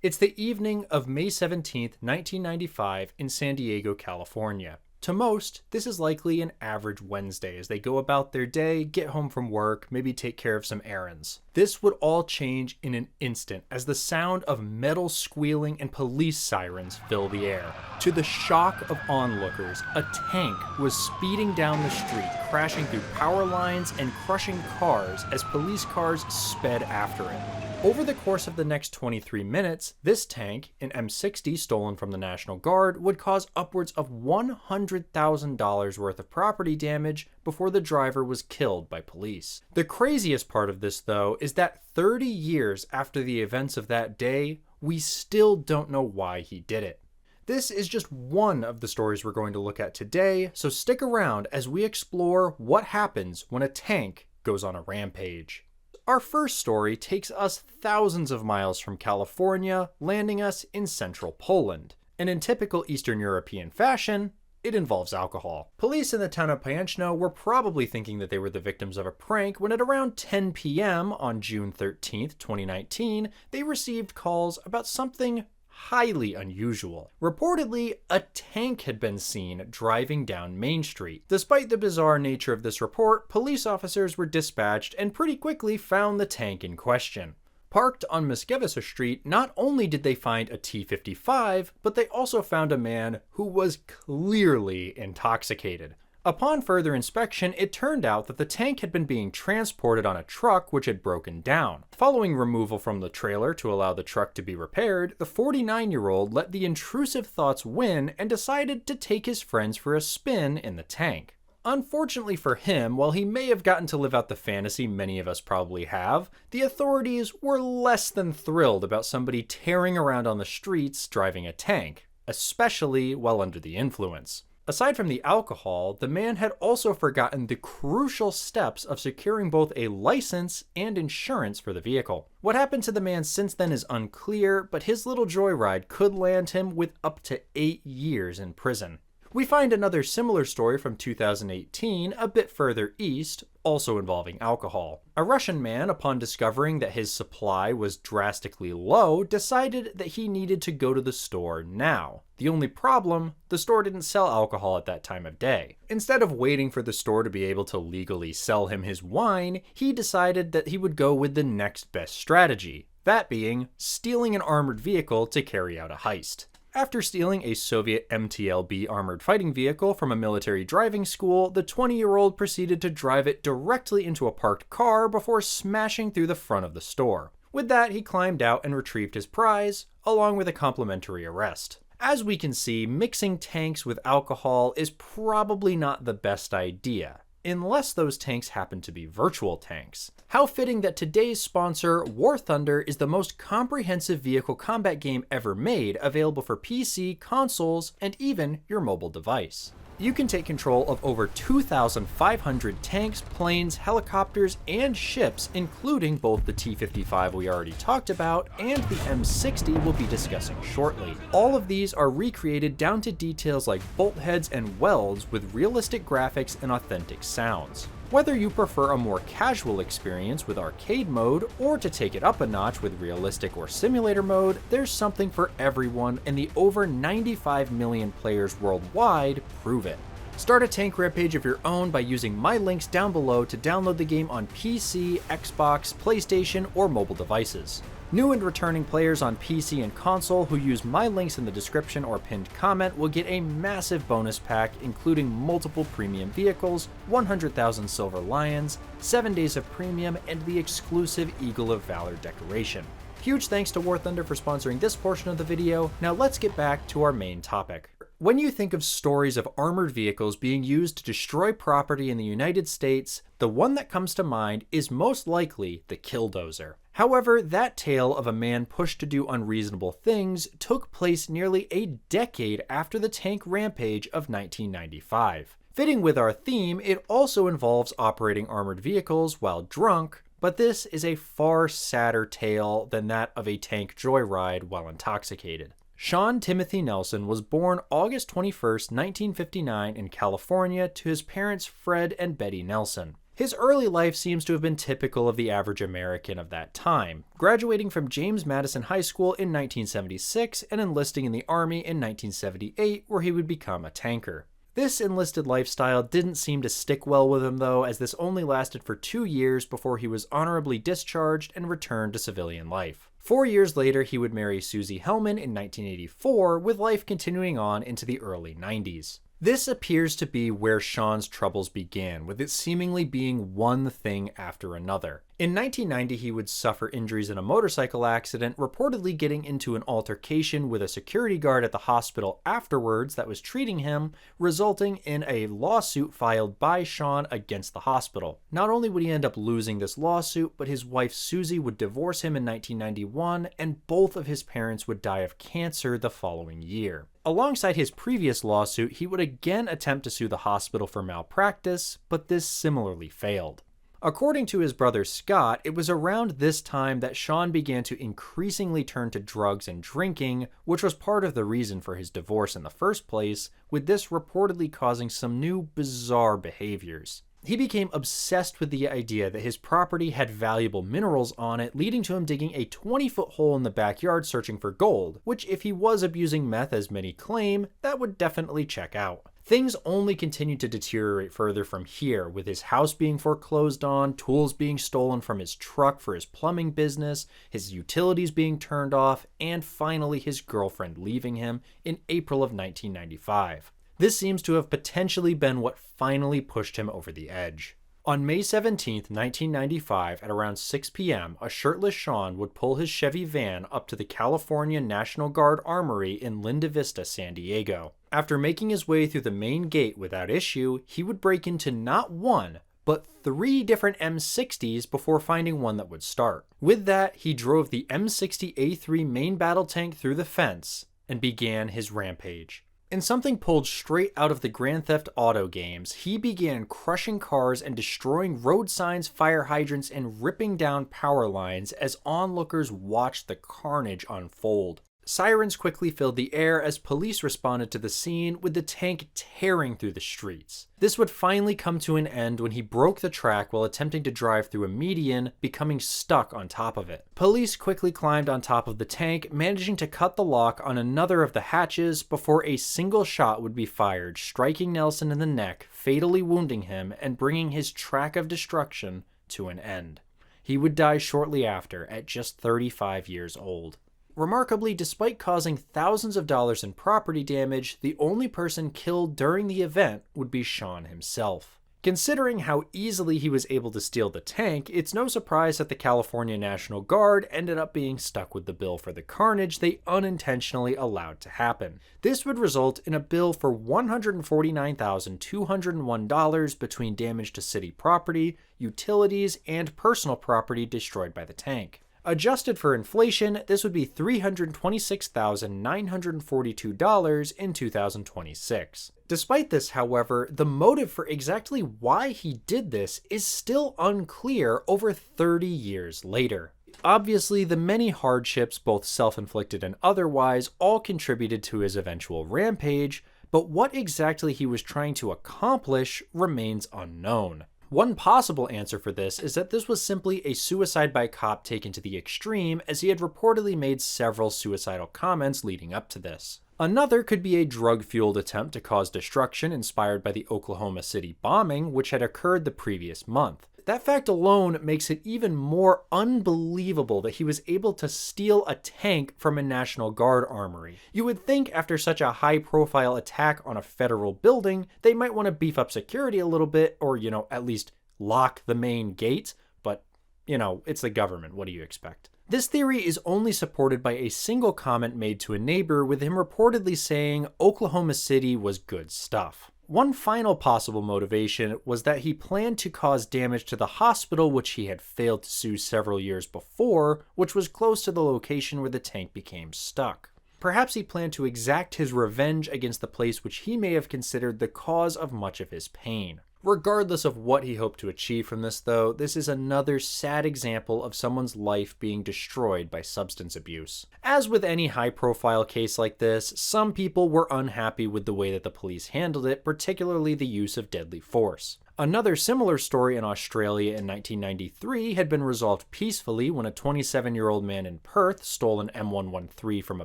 It's the evening of May 17th, 1995 in San Diego, California. To most, this is likely an average Wednesday as they go about their day, get home from work, maybe take care of some errands. This would all change in an instant as the sound of metal squealing and police sirens fill the air. To the shock of onlookers, a tank was speeding down the street, crashing through power lines and crushing cars as police cars sped after it. Over the course of the next 23 minutes, this tank, an M60 stolen from the National Guard, would cause upwards of $100,000 worth of property damage before the driver was killed by police. The craziest part of this, though, is that 30 years after the events of that day, we still don't know why he did it. This is just one of the stories we're going to look at today, so stick around as we explore what happens when a tank goes on a rampage. Our first story takes us thousands of miles from California, landing us in central Poland. And in typical Eastern European fashion, it involves alcohol. Police in the town of Piękno were probably thinking that they were the victims of a prank when at around 10 p.m. on June 13th, 2019, they received calls about something highly unusual. Reportedly, a tank had been seen driving down Main Street. Despite the bizarre nature of this report, police officers were dispatched and pretty quickly found the tank in question. Parked on Mickiewicz Street, not only did they find a T-55, but they also found a man who was clearly intoxicated. Upon further inspection, it turned out that the tank had been being transported on a truck which had broken down. Following removal from the trailer to allow the truck to be repaired, the 49-year-old let the intrusive thoughts win and decided to take his friends for a spin in the tank. Unfortunately for him, while he may have gotten to live out the fantasy many of us probably have, the authorities were less than thrilled about somebody tearing around on the streets driving a tank, especially while under the influence. Aside from the alcohol, the man had also forgotten the crucial steps of securing both a license and insurance for the vehicle. What happened to the man since then is unclear, but his little joyride could land him with up to 8 years in prison. We find another similar story from 2018, a bit further east, also involving alcohol. A Russian man, upon discovering that his supply was drastically low, decided that he needed to go to the store now. The only problem, the store didn't sell alcohol at that time of day. Instead of waiting for the store to be able to legally sell him his wine, he decided that he would go with the next best strategy, that being stealing an armored vehicle to carry out a heist. After stealing a Soviet MTLB armored fighting vehicle from a military driving school, the 20-year-old proceeded to drive it directly into a parked car before smashing through the front of the store. With that, he climbed out and retrieved his prize, along with a complimentary arrest. As we can see, mixing tanks with alcohol is probably not the best idea, unless those tanks happen to be virtual tanks. How fitting that today's sponsor, War Thunder, is the most comprehensive vehicle combat game ever made, available for PC, consoles, and even your mobile device. You can take control of over 2,500 tanks, planes, helicopters, and ships, including both the T-55 we already talked about and the M60 we'll be discussing shortly. All of these are recreated down to details like bolt heads and welds with realistic graphics and authentic sounds. Whether you prefer a more casual experience with arcade mode, or to take it up a notch with realistic or simulator mode, there's something for everyone, and the over 95 million players worldwide prove it. Start a tank rampage of your own by using my links down below to download the game on PC, Xbox, PlayStation, or mobile devices. New and returning players on PC and console who use my links in the description or pinned comment will get a massive bonus pack including multiple premium vehicles, 100,000 silver lions, 7 days of premium, and the exclusive Eagle of Valor decoration. Huge thanks to War Thunder for sponsoring this portion of the video. Now let's get back to our main topic. When you think of stories of armored vehicles being used to destroy property in the United States, the one that comes to mind is most likely the Killdozer. However, that tale of a man pushed to do unreasonable things took place nearly a decade after the tank rampage of 1995. Fitting with our theme, it also involves operating armored vehicles while drunk, but this is a far sadder tale than that of a tank joyride while intoxicated. Sean Timothy Nelson was born August 21, 1959 in California to his parents Fred and Betty Nelson. His early life seems to have been typical of the average American of that time, graduating from James Madison High School in 1976 and enlisting in the Army in 1978, where he would become a tanker. This enlisted lifestyle didn't seem to stick well with him though, as this only lasted for 2 years before he was honorably discharged and returned to civilian life. 4 years later, he would marry Susie Hellman in 1984, with life continuing on into the early 90s. This appears to be where Sean's troubles began, with it seemingly being one thing after another. In 1990, he would suffer injuries in a motorcycle accident, reportedly getting into an altercation with a security guard at the hospital afterwards that was treating him, resulting in a lawsuit filed by Sean against the hospital. Not only would he end up losing this lawsuit, but his wife Susie would divorce him in 1991, and both of his parents would die of cancer the following year. Alongside his previous lawsuit, he would again attempt to sue the hospital for malpractice, but this similarly failed. According to his brother Scott, it was around this time that Sean began to increasingly turn to drugs and drinking, which was part of the reason for his divorce in the first place, with this reportedly causing some new bizarre behaviors. He became obsessed with the idea that his property had valuable minerals on it, leading to him digging a 20-foot hole in the backyard searching for gold, which if he was abusing meth as many claim, that would definitely check out. Things only continued to deteriorate further from here, with his house being foreclosed on, tools being stolen from his truck for his plumbing business, his utilities being turned off, and finally his girlfriend leaving him in April of 1995. This seems to have potentially been what finally pushed him over the edge. On May 17, 1995, at around 6 p.m., a shirtless Sean would pull his Chevy van up to the California National Guard Armory in Linda Vista, San Diego. After making his way through the main gate without issue, he would break into not one, but 3 different M60s before finding one that would start. With that, he drove the M60A3 main battle tank through the fence and began his rampage. In something pulled straight out of the Grand Theft Auto games, he began crushing cars and destroying road signs, fire hydrants, and ripping down power lines as onlookers watched the carnage unfold. Sirens quickly filled the air as police responded to the scene, with the tank tearing through the streets. This would finally come to an end when he broke the track while attempting to drive through a median, becoming stuck on top of it. Police quickly climbed on top of the tank, managing to cut the lock on another of the hatches before a single shot would be fired, striking Nelson in the neck, fatally wounding him and bringing his track of destruction to an end. He would die shortly after, at just 35 years old. Remarkably, despite causing thousands of dollars in property damage, the only person killed during the event would be Sean himself. Considering how easily he was able to steal the tank, it's no surprise that the California National Guard ended up being stuck with the bill for the carnage they unintentionally allowed to happen. This would result in a bill for $149,201 between damage to city property, utilities, and personal property destroyed by the tank. Adjusted for inflation, this would be $326,942 in 2026. Despite this, however, the motive for exactly why he did this is still unclear over 30 years later. Obviously, the many hardships, both self-inflicted and otherwise, all contributed to his eventual rampage, but what exactly he was trying to accomplish remains unknown. One possible answer for this is that this was simply a suicide by cop taken to the extreme, as he had reportedly made several suicidal comments leading up to this. Another could be a drug-fueled attempt to cause destruction inspired by the Oklahoma City bombing, which had occurred the previous month. That fact alone makes it even more unbelievable that he was able to steal a tank from a National Guard armory. You would think after such a high-profile attack on a federal building, they might want to beef up security a little bit, or, at least lock the main gate, but, it's the government, what do you expect? This theory is only supported by a single comment made to a neighbor, with him reportedly saying Oklahoma City was good stuff. One final possible motivation was that he planned to cause damage to the hospital, which he had failed to sue several years before, which was close to the location where the tank became stuck. Perhaps he planned to exact his revenge against the place which he may have considered the cause of much of his pain. Regardless of what he hoped to achieve from this, though, this is another sad example of someone's life being destroyed by substance abuse. As with any high-profile case like this, some people were unhappy with the way that the police handled it, particularly the use of deadly force. Another similar story in Australia in 1993 had been resolved peacefully when a 27-year-old man in Perth stole an M113 from a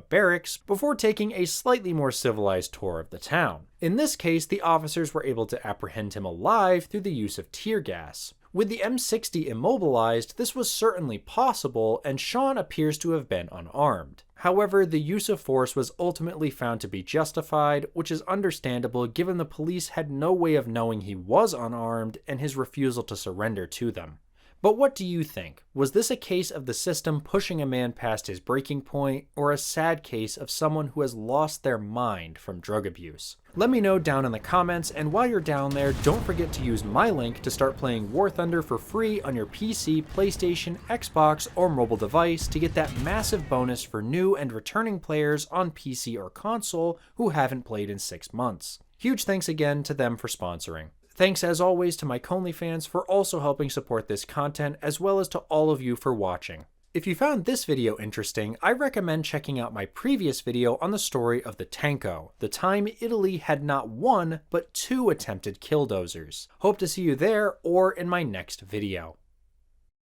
barracks before taking a slightly more civilized tour of the town. In this case, the officers were able to apprehend him alive through the use of tear gas. With the M60 immobilized, this was certainly possible, and Sean appears to have been unarmed. However, the use of force was ultimately found to be justified, which is understandable given the police had no way of knowing he was unarmed and his refusal to surrender to them. But what do you think? Was this a case of the system pushing a man past his breaking point, or a sad case of someone who has lost their mind from drug abuse? Let me know down in the comments, and while you're down there, don't forget to use my link to start playing War Thunder for free on your PC, PlayStation, Xbox, or mobile device to get that massive bonus for new and returning players on PC or console who haven't played in 6 months. Huge thanks again to them for sponsoring. Thanks as always to my ConelyFans for also helping support this content, as well as to all of you for watching. If you found this video interesting, I recommend checking out my previous video on the story of the Tanko, the time Italy had not 1 but 2 attempted killdozers. Hope to see you there or in my next video.